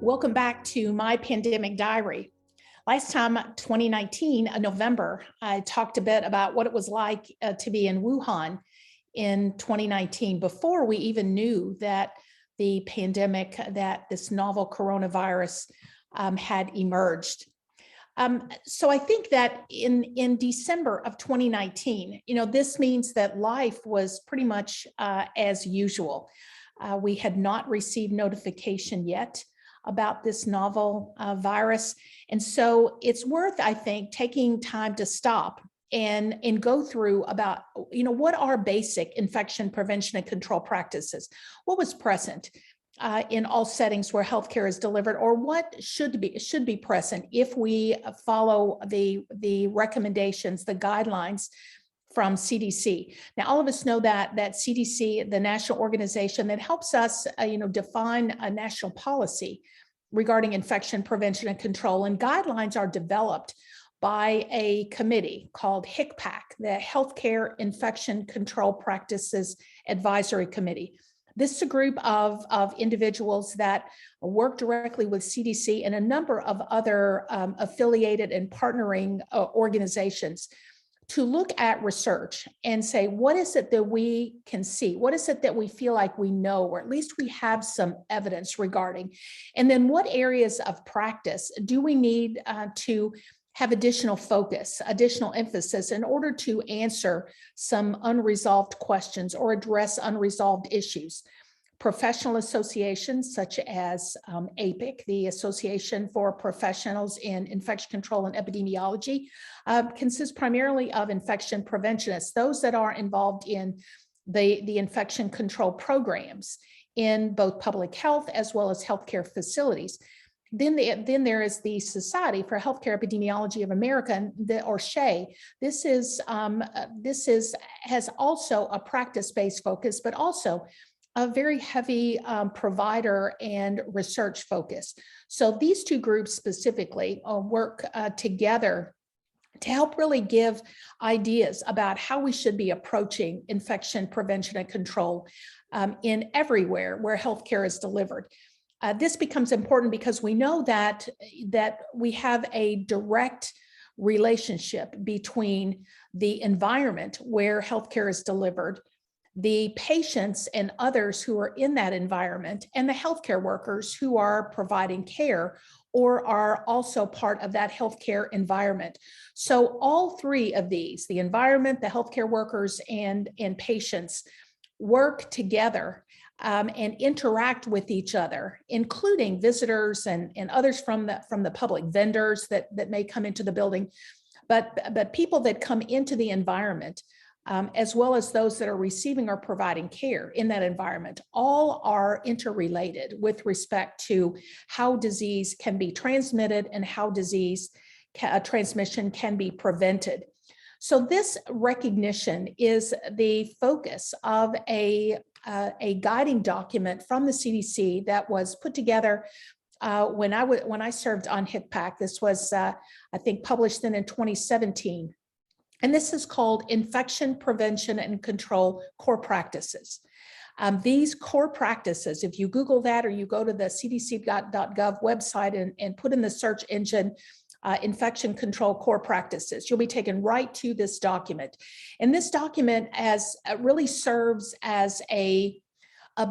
Welcome back to my pandemic diary. Last time, 2019, November, I talked a bit about what it was like to be in Wuhan in 2019, before we even knew that the pandemic, that this novel coronavirus had emerged. So I think that in December of 2019, this means that life was pretty much as usual. We had not received notification yet about this novel virus. And so it's worth, I think, taking time to stop and go through about, what are basic infection prevention and control practices? What was present in all settings where healthcare is delivered, or what should be present if we follow the recommendations, the guidelines from CDC. Now, all of us know that CDC, the national organization that helps us, define a national policy regarding infection prevention and control, and guidelines are developed by a committee called HICPAC, the Healthcare Infection Control Practices Advisory Committee. This is a group of individuals that work directly with CDC and a number of other affiliated and partnering organizations to look at research and say, what is it that we can see? What is it that we feel like we know, or at least we have some evidence regarding? And then what areas of practice do we need to have additional focus, additional emphasis in order to answer some unresolved questions or address unresolved issues? Professional associations such as APIC, the Association for Professionals in Infection Control and Epidemiology, consists primarily of infection preventionists, those that are involved in the infection control programs in both public health as well as healthcare facilities. Then there is the Society for Healthcare Epidemiology of America, or SHEA. This has also a practice-based focus, but also a very heavy provider and research focus. So these two groups specifically work together to help really give ideas about how we should be approaching infection prevention and control in everywhere where healthcare is delivered. This becomes important because we know that we have a direct relationship between the environment where healthcare is delivered, the patients and others who are in that environment, and the healthcare workers who are providing care or are also part of that healthcare environment. So all three of these, the environment, the healthcare workers, and patients, work together and interact with each other, including visitors and others from the public, vendors that may come into the building, but people that come into the environment, as well as those that are receiving or providing care in that environment, all are interrelated with respect to how disease can be transmitted and how disease transmission can be prevented. So this recognition is the focus of a guiding document from the CDC that was put together when I served on HICPAC. This was, I think, published in 2017. And this is called Infection Prevention and Control Core Practices. These core practices, if you Google that or you go to the cdc.gov website and put in the search engine, infection control core practices, you'll be taken right to this document. And this document really serves as a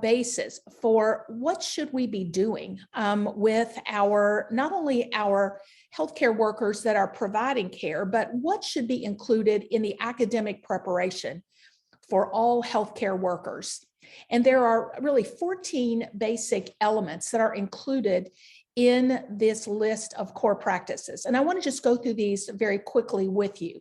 basis for what should we be doing with not only our healthcare workers that are providing care, but what should be included in the academic preparation for all healthcare workers. And there are really 14 basic elements that are included in this list of core practices. And I want to just go through these very quickly with you.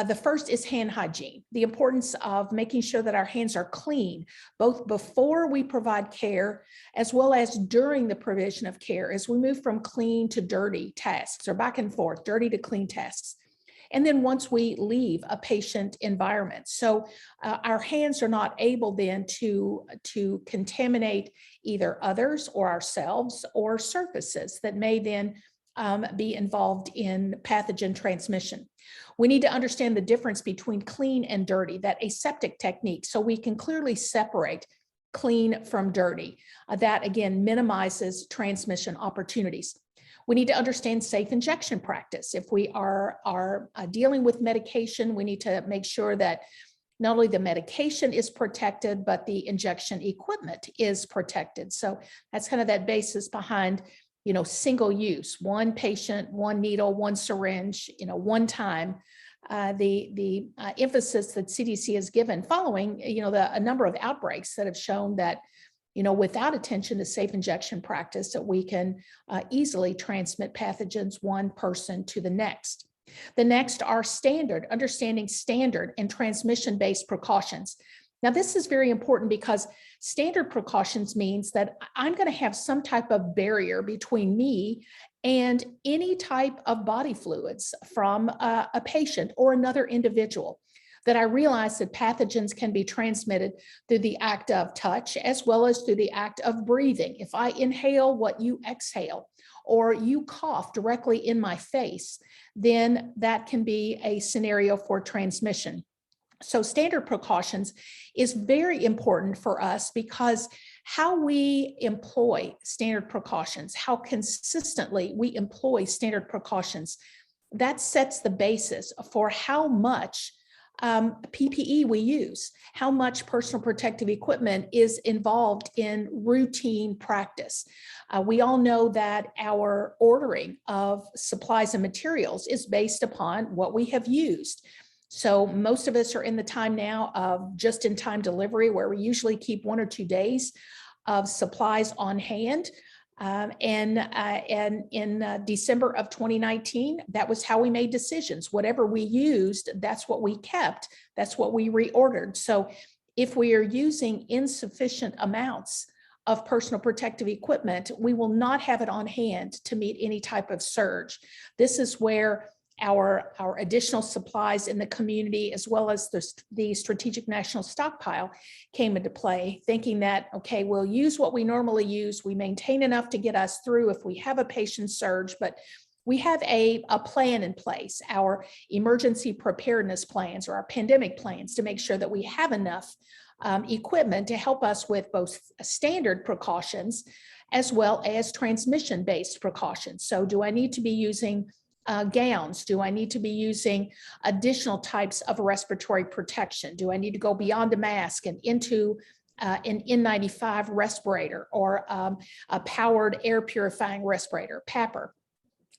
The first is hand hygiene, the importance of making sure that our hands are clean, both before we provide care, as well as during the provision of care, as we move from clean to dirty tasks, or back and forth, dirty to clean tasks. And then once we leave a patient environment. So our hands are not able then to contaminate either others or ourselves or surfaces that may then be involved in pathogen transmission. We need to understand the difference between clean and dirty, that aseptic technique, so we can clearly separate clean from dirty. That again minimizes transmission opportunities. We need to understand safe injection practice. If we are dealing with medication, we need to make sure that not only the medication is protected, but the injection equipment is protected. So that's kind of that basis behind, single use, one patient, one needle, one syringe, one time. The emphasis that CDC has given following, a number of outbreaks that have shown that, without attention to safe injection practice, that we can easily transmit pathogens one person to the next. The next are understanding standard and transmission-based precautions. Now, this is very important because standard precautions means that I'm going to have some type of barrier between me and any type of body fluids from a patient or another individual, that I realize that pathogens can be transmitted through the act of touch as well as through the act of breathing. If I inhale what you exhale, or you cough directly in my face, then that can be a scenario for transmission. So standard precautions is very important for us because how we employ standard precautions, how consistently we employ standard precautions, that sets the basis for how much PPE we use, how much personal protective equipment is involved in routine practice. We all know that our ordering of supplies and materials is based upon what we have used. So most of us are in the time now of just-in-time delivery, where we usually keep 1 or 2 days of supplies on hand. And in December of 2019, that was how we made decisions. Whatever we used, that's what we kept. That's what we reordered. So if we are using insufficient amounts of personal protective equipment, we will not have it on hand to meet any type of surge. This is where our additional supplies in the community, as well as the strategic national stockpile, came into play, thinking that, okay, we'll use what we normally use. We maintain enough to get us through if we have a patient surge, but we have a plan in place, our emergency preparedness plans or our pandemic plans, to make sure that we have enough equipment to help us with both standard precautions as well as transmission-based precautions. So do I need to be using gowns? Do I need to be using additional types of respiratory protection? Do I need to go beyond a mask and into an N95 respirator or a powered air purifying respirator, PAPR?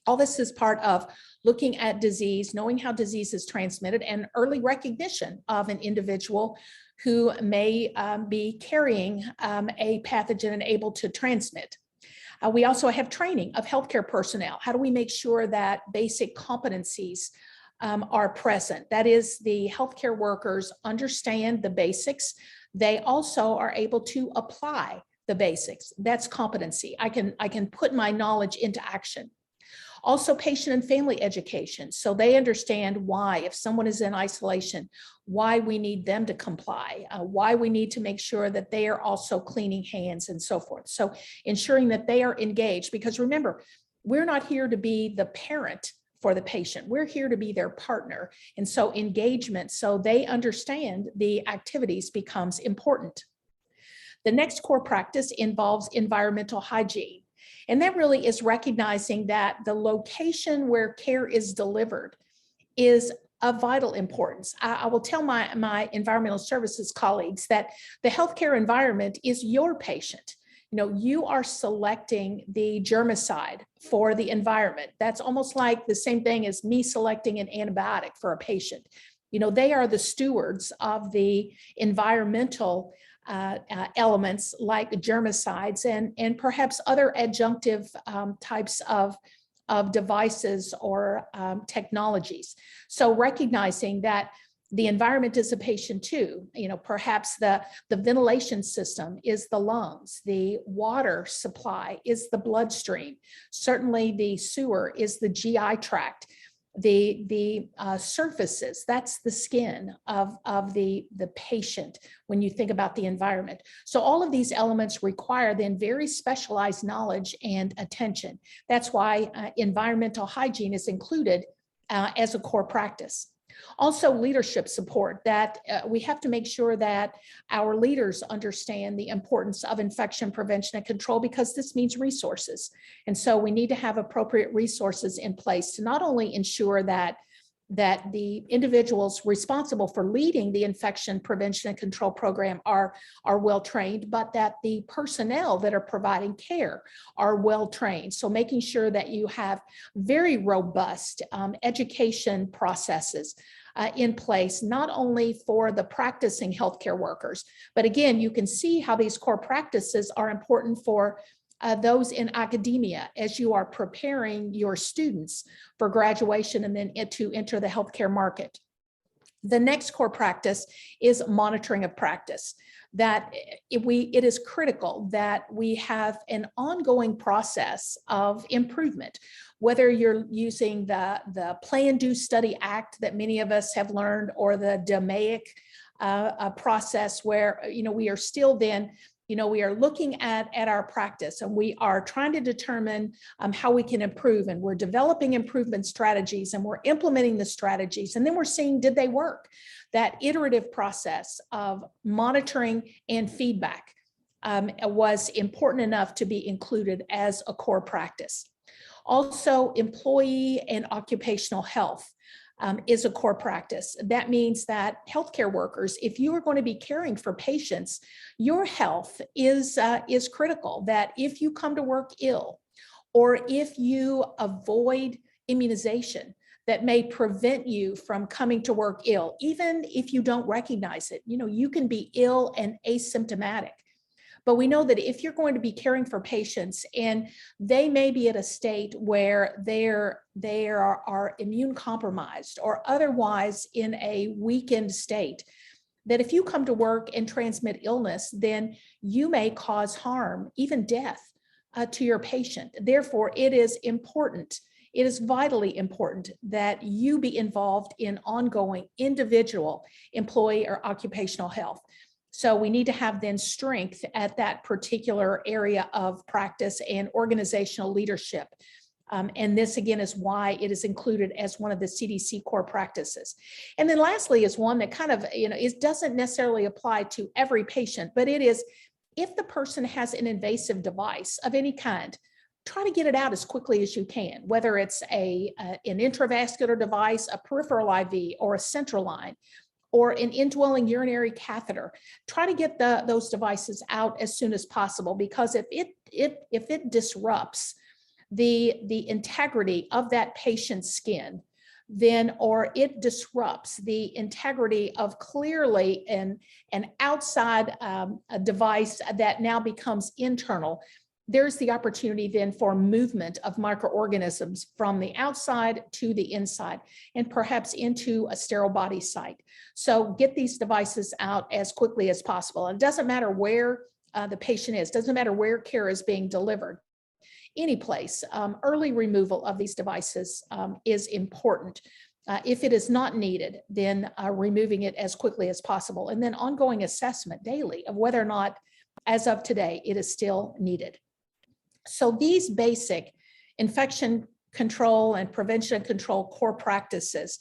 All this is part of looking at disease, knowing how disease is transmitted, and early recognition of an individual who may be carrying a pathogen and able to transmit. We also have training of healthcare personnel. How do we make sure that basic competencies are present? That is, the healthcare workers understand the basics. They also are able to apply the basics. That's competency. I can put my knowledge into action. Also, patient and family education. So they understand why, if someone is in isolation, why we need them to comply, why we need to make sure that they are also cleaning hands and so forth. So ensuring that they are engaged, because remember, we're not here to be the parent for the patient. We're here to be their partner. And so engagement, so they understand the activities, becomes important. The next core practice involves environmental hygiene. And that really is recognizing that the location where care is delivered is of vital importance. I will tell my environmental services colleagues that the healthcare environment is your patient. You are selecting the germicide for the environment. That's almost like the same thing as me selecting an antibiotic for a patient. They are the stewards of the environmental elements like germicides and perhaps other adjunctive types of devices or technologies. So recognizing that the environment is a patient too. Perhaps the ventilation system is the lungs, the water supply is the bloodstream, certainly the sewer is the GI tract. The surfaces, that's the skin of the patient when you think about the environment. So all of these elements require then very specialized knowledge and attention. That's why environmental hygiene is included as a core practice. Also, leadership support, that we have to make sure that our leaders understand the importance of infection prevention and control, because this means resources. And so we need to have appropriate resources in place to not only ensure that the individuals responsible for leading the infection prevention and control program are well trained, but that the personnel that are providing care are well trained. So making sure that you have very robust education processes in place, not only for the practicing healthcare workers, but again, you can see how these core practices are important for those in academia as you are preparing your students for graduation and then to enter the healthcare market. The next core practice is monitoring of practice. That it is critical that we have an ongoing process of improvement, whether you're using the Plan, Do, Study Act that many of us have learned, or the DMAIC process, where we are still then we are looking at our practice, and we are trying to determine how we can improve, and we're developing improvement strategies, and we're implementing the strategies, and then we're seeing, did they work? That iterative process of monitoring and feedback was important enough to be included as a core practice. Also, employee and occupational health is a core practice. That means that healthcare workers, if you are going to be caring for patients, your health is critical. That if you come to work ill, or if you avoid immunization that may prevent you from coming to work ill, even if you don't recognize it, you can be ill and asymptomatic. But we know that if you're going to be caring for patients and they may be at a state where they are immune compromised or otherwise in a weakened state, that if you come to work and transmit illness, then you may cause harm, even death, to your patient. Therefore, it is important, it is vitally important that you be involved in ongoing individual employee or occupational health. So we need to have then strength at that particular area of practice and organizational leadership. And this again is why it is included as one of the CDC core practices. And then lastly is one that kind of, it doesn't necessarily apply to every patient, but it is, if the person has an invasive device of any kind, try to get it out as quickly as you can, whether it's an intravascular device, a peripheral IV, or a central line, or an indwelling urinary catheter. Try to get those devices out as soon as possible, because if it disrupts the integrity of that patient's skin, then, or it disrupts the integrity of clearly an outside a device that now becomes internal, there's the opportunity then for movement of microorganisms from the outside to the inside, and perhaps into a sterile body site. So get these devices out as quickly as possible. And it doesn't matter where the patient is, doesn't matter where care is being delivered. Any place, early removal of these devices is important. If it is not needed, then removing it as quickly as possible. And then ongoing assessment daily of whether or not, as of today, it is still needed. So these basic infection control and prevention and control core practices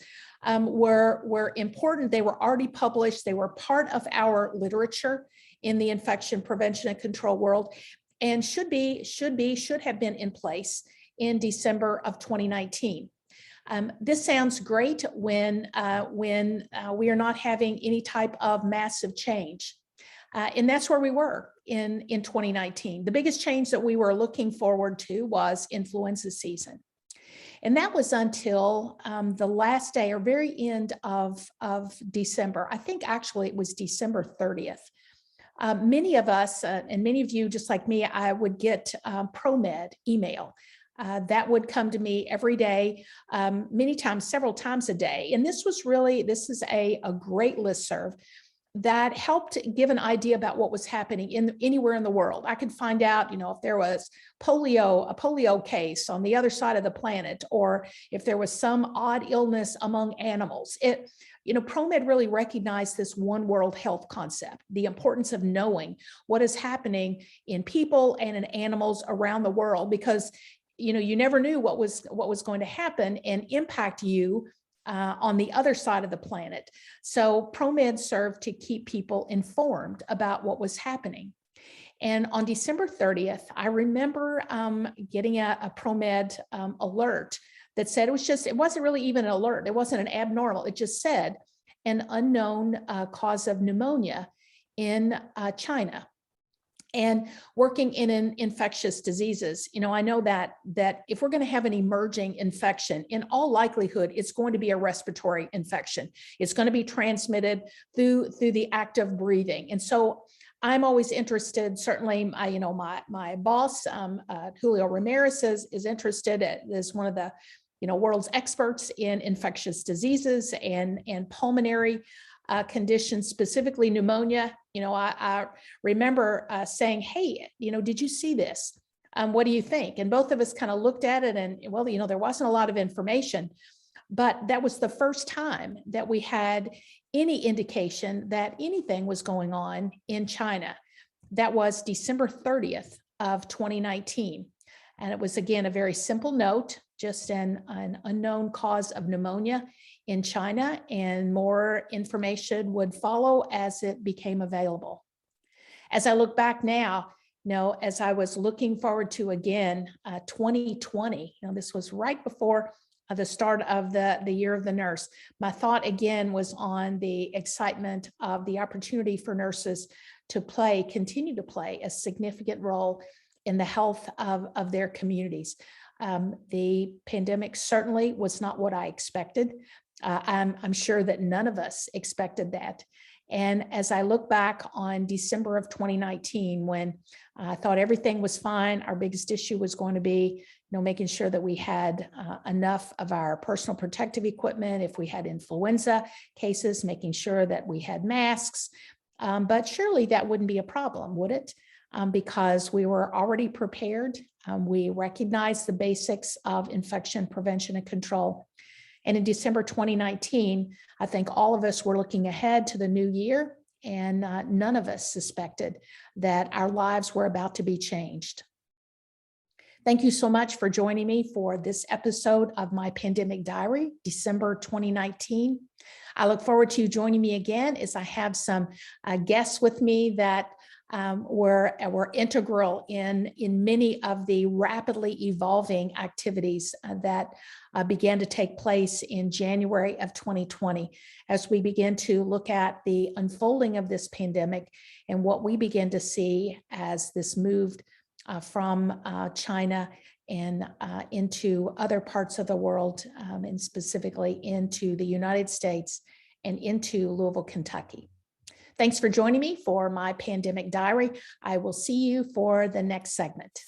were important. They were already published. They were part of our literature in the infection prevention and control world, and should have been in place in December of 2019. This sounds great when we are not having any type of massive change. And that's where we were in 2019. The biggest change that we were looking forward to was influenza season. And that was until the last day or very end of December. I think actually it was December 30th. Many of us, and many of you, just like me, I would get ProMed email. That would come to me every day, many times, several times a day. And this is a great listserv that helped give an idea about what was happening anywhere in the world. I could find out, if there was a polio case on the other side of the planet, or if there was some odd illness among animals. ProMed really recognized this one world health concept, the importance of knowing what is happening in people and in animals around the world, because you never knew what was going to happen and impact you on the other side of the planet. So ProMed served to keep people informed about what was happening. And on December 30th, I remember getting a ProMed alert that said it wasn't really even an alert. It wasn't an abnormal. It just said an unknown cause of pneumonia in China. And working in infectious diseases, I know that if we're going to have an emerging infection, in all likelihood, it's going to be a respiratory infection. It's going to be transmitted through the act of breathing. And so I'm always interested, certainly, my boss, Julio Ramirez, is interested as one of the world's experts in infectious diseases and pulmonary conditions, specifically pneumonia. I remember saying, hey, did you see this? What do you think? And both of us kind of looked at it and, well, there wasn't a lot of information, but that was the first time that we had any indication that anything was going on in China. That was December 30th of 2019. And it was, again, a very simple note, just an unknown cause of pneumonia in China, and more information would follow as it became available. As I look back now, as I was looking forward to, again, 2020, this was right before the start of the year of the nurse. My thought again was on the excitement of the opportunity for nurses to continue to play a significant role in the health of their communities. The pandemic certainly was not what I expected. I'm sure that none of us expected that. And as I look back on December of 2019, when I thought everything was fine, our biggest issue was going to be, making sure that we had enough of our personal protective equipment. If we had influenza cases, making sure that we had masks. But surely that wouldn't be a problem, would it? Because we were already prepared. We recognized the basics of infection prevention and control. And in December 2019, I think all of us were looking ahead to the new year, and none of us suspected that our lives were about to be changed. Thank you so much for joining me for this episode of my Pandemic Diary, December 2019. I look forward to you joining me again as I have some guests with me that were integral in many of the rapidly evolving activities that began to take place in January of 2020, as we begin to look at the unfolding of this pandemic and what we begin to see as this moved from China and into other parts of the world, and specifically into the United States and into Louisville, Kentucky. Thanks for joining me for my Pandemic Diary. I will see you for the next segment.